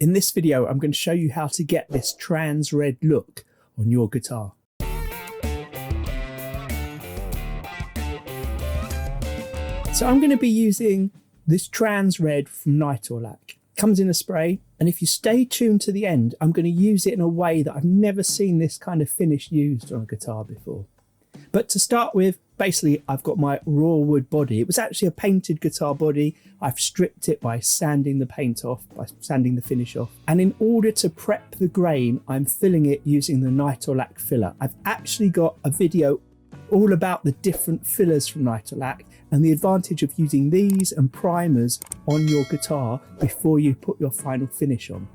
In this video, I'm going to show you how to get this trans red look on your guitar. So I'm going to be using this trans red from NitorLack. Comes in a spray, and if you stay tuned to the end, I'm going to use it in a way that I've never seen this kind of finish used on a guitar before. But to start with, basically I've got my raw wood body. It was actually a painted guitar body. I've stripped it by sanding the paint off, by sanding the finish off. And in order to prep the grain, I'm filling it using the NitorLack filler. I've actually got a video all about the different fillers from NitorLack and the advantage of using these and primers on your guitar before you put your final finish on.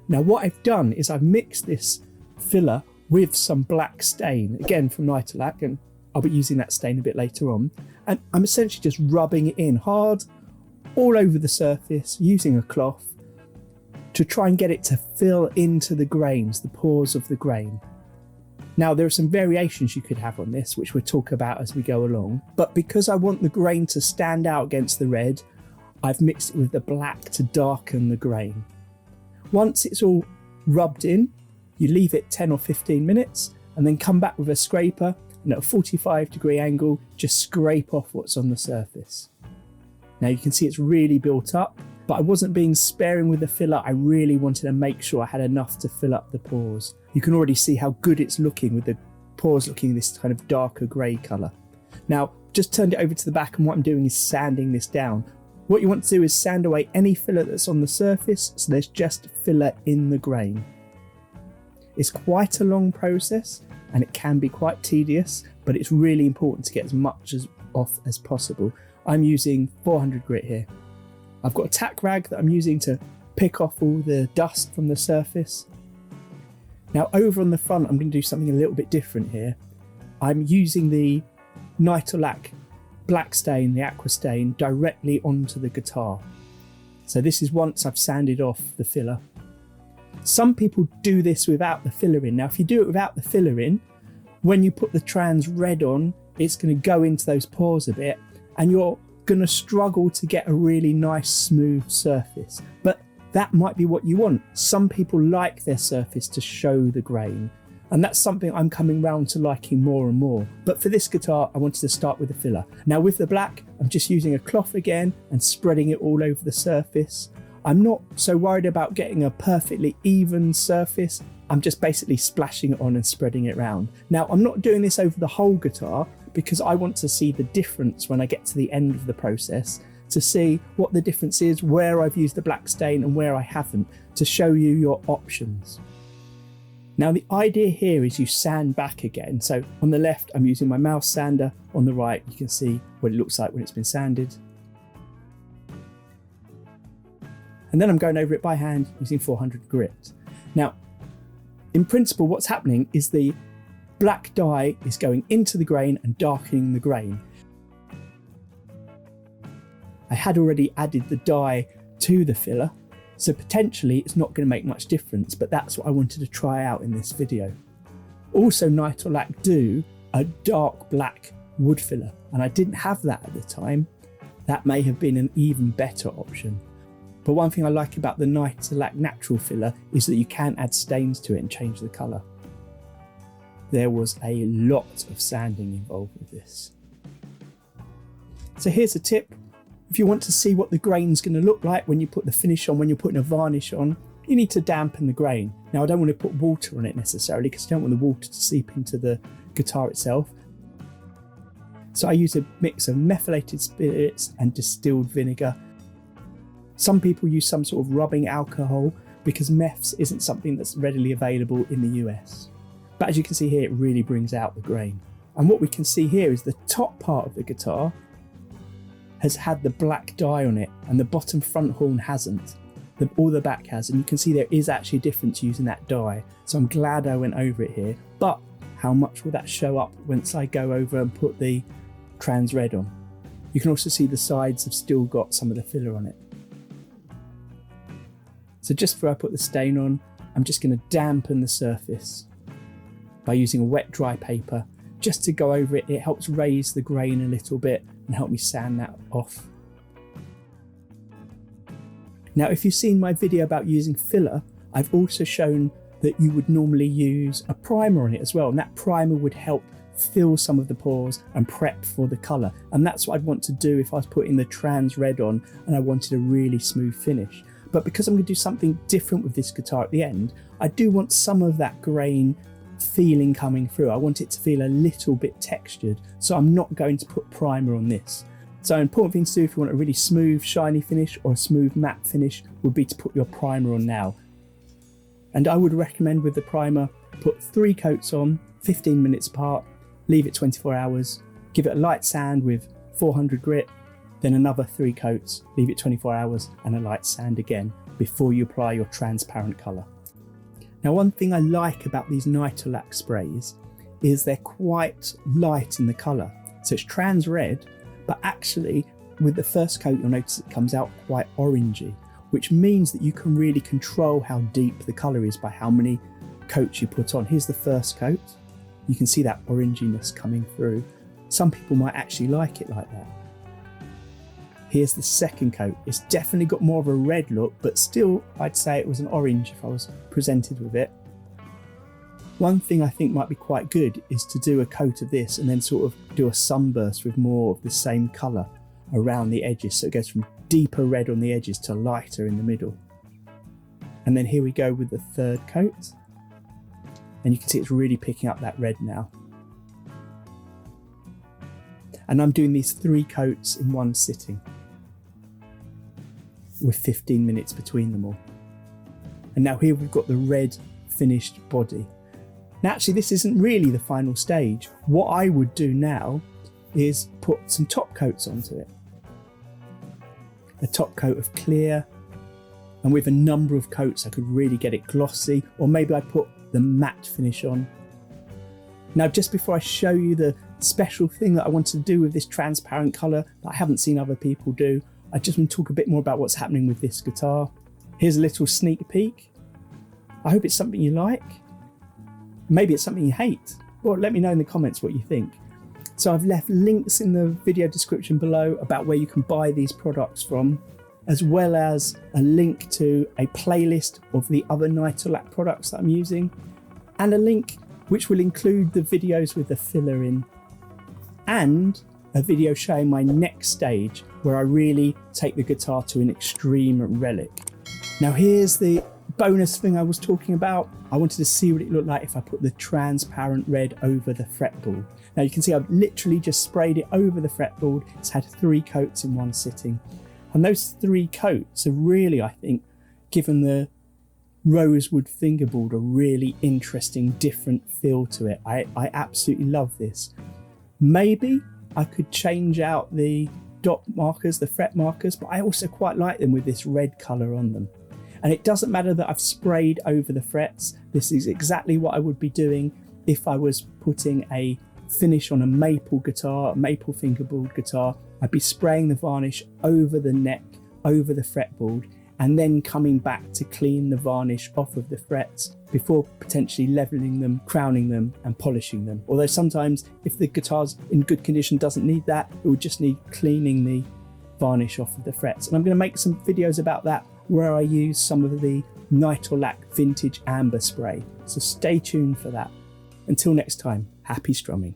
Now what I've done is I've mixed this filler with some black stain, again from NitorLack, and I'll be using that stain a bit later on. And I'm essentially just rubbing it in hard all over the surface using a cloth to try and get it to fill into the grains, the pores of the grain. Now there are some variations you could have on this, which we'll talk about as we go along. But because I want the grain to stand out against the red, I've mixed it with the black to darken the grain. Once it's all rubbed in, you leave it 10 or 15 minutes and then come back with a scraper and at a 45-degree angle, just scrape off what's on the surface. Now you can see it's really built up, but I wasn't being sparing with the filler. I really wanted to make sure I had enough to fill up the pores. You can already see how good it's looking with the pores looking this kind of darker grey colour. Now, just turned it over to the back, and what I'm doing is sanding this down. What you want to do is sand away any filler that's on the surface, so there's just filler in the grain. It's quite a long process and it can be quite tedious, but it's really important to get as much off as possible. I'm using 400 grit here. I've got a tack rag that I'm using to pick off all the dust from the surface. Now over on the front, I'm going to do something a little bit different here. I'm using the NitorLack black stain, the aqua stain, directly onto the guitar. So this is once I've sanded off the filler. Some people do this without the filler in. Now, if you do it without the filler in, when you put the trans red on, it's going to go into those pores a bit and you're going to struggle to get a really nice smooth surface. But that might be what you want. Some people like their surface to show the grain, and that's something I'm coming round to liking more and more. But for this guitar, I wanted to start with the filler. Now with the black, I'm just using a cloth again and spreading it all over the surface. I'm not so worried about getting a perfectly even surface. I'm just basically splashing it on and spreading it around. Now, I'm not doing this over the whole guitar because I want to see the difference when I get to the end of the process, to see what the difference is, where I've used the black stain and where I haven't, to show you your options. Now, the idea here is you sand back again. So on the left, I'm using my mouse sander. On the right, you can see what it looks like when it's been sanded. And then I'm going over it by hand using 400 grit. Now, in principle, what's happening is the black dye is going into the grain and darkening the grain. I had already added the dye to the filler, so potentially it's not going to make much difference, but that's what I wanted to try out in this video. Also, NitorLack do a dark black wood filler, and I didn't have that at the time. That may have been an even better option. But one thing I like about the NitorLack natural filler is that you can add stains to it and change the colour. There was a lot of sanding involved with this. So here's a tip. If you want to see what the grain's going to look like when you put the finish on, when you're putting a varnish on, you need to dampen the grain. Now I don't want to put water on it necessarily because I don't want the water to seep into the guitar itself. So I use a mix of methylated spirits and distilled vinegar. Some people use some sort of rubbing alcohol because meths isn't something that's readily available in the US. But as you can see here, it really brings out the grain. And what we can see here is the top part of the guitar has had the black dye on it and the bottom front horn hasn't. All the back has, and you can see there is actually a difference using that dye. So I'm glad I went over it here. But how much will that show up once I go over and put the trans red on? You can also see the sides have still got some of the filler on it. So just before I put the stain on, I'm just going to dampen the surface by using a wet dry paper just to go over it. It helps raise the grain a little bit and help me sand that off. Now, if you've seen my video about using filler, I've also shown that you would normally use a primer on it as well, and that primer would help fill some of the pores and prep for the colour. And that's what I'd want to do if I was putting the Trans Red on and I wanted a really smooth finish. But because I'm going to do something different with this guitar at the end, I do want some of that grain feeling coming through. I want it to feel a little bit textured, so I'm not going to put primer on this. So an important thing to do if you want a really smooth shiny finish or a smooth matte finish would be to put your primer on now. And I would recommend with the primer, put 3 coats on, 15 minutes apart, leave it 24 hours, give it a light sand with 400 grit, then another 3 coats, leave it 24 hours and a light sand again before you apply your transparent colour. Now, one thing I like about these NitorLack sprays is they're quite light in the colour. So it's Trans Red, but actually with the first coat you'll notice it comes out quite orangey, which means that you can really control how deep the colour is by how many coats you put on. Here's the first coat. You can see that oranginess coming through. Some people might actually like it like that. Here's the second coat. It's definitely got more of a red look, but still I'd say it was an orange if I was presented with it. One thing I think might be quite good is to do a coat of this and then sort of do a sunburst with more of the same colour around the edges, so it goes from deeper red on the edges to lighter in the middle. And then here we go with the third coat, and you can see it's really picking up that red now. And I'm doing these 3 coats in one sitting with 15 minutes between them all. And now here we've got the red finished body. Now actually this isn't really the final stage. What I would do now is put some top coats onto it. A top coat of clear, and with a number of coats I could really get it glossy, or maybe I put the matte finish on. Now just before I show you the special thing that I wanted to do with this transparent colour that I haven't seen other people do, I just want to talk a bit more about what's happening with this guitar. Here's a little sneak peek. I hope it's something you like. Maybe it's something you hate. Well, let me know in the comments what you think. So I've left links in the video description below about where you can buy these products from, as well as a link to a playlist of the other NitorLack products that I'm using, and a link which will include the videos with the filler in, and a video showing my next stage where I really take the guitar to an extreme relic. Now here's the bonus thing I was talking about. I wanted to see what it looked like if I put the transparent red over the fretboard. Now you can see I've literally just sprayed it over the fretboard. It's had 3 coats in one sitting. And those 3 coats are really, I think, given the rosewood fingerboard a really interesting, different feel to it. I absolutely love this. Maybe I could change out the dot markers, the fret markers, but I also quite like them with this red colour on them. And it doesn't matter that I've sprayed over the frets. This is exactly what I would be doing if I was putting a finish on a maple guitar, a maple fingerboard guitar. I'd be spraying the varnish over the neck, over the fretboard, and then coming back to clean the varnish off of the frets before potentially leveling them, crowning them and polishing them. Although sometimes if the guitar's in good condition doesn't need that, it would just need cleaning the varnish off of the frets. And I'm going to make some videos about that where I use some of the NitorLack vintage amber spray. So stay tuned for that. Until next time, happy strumming.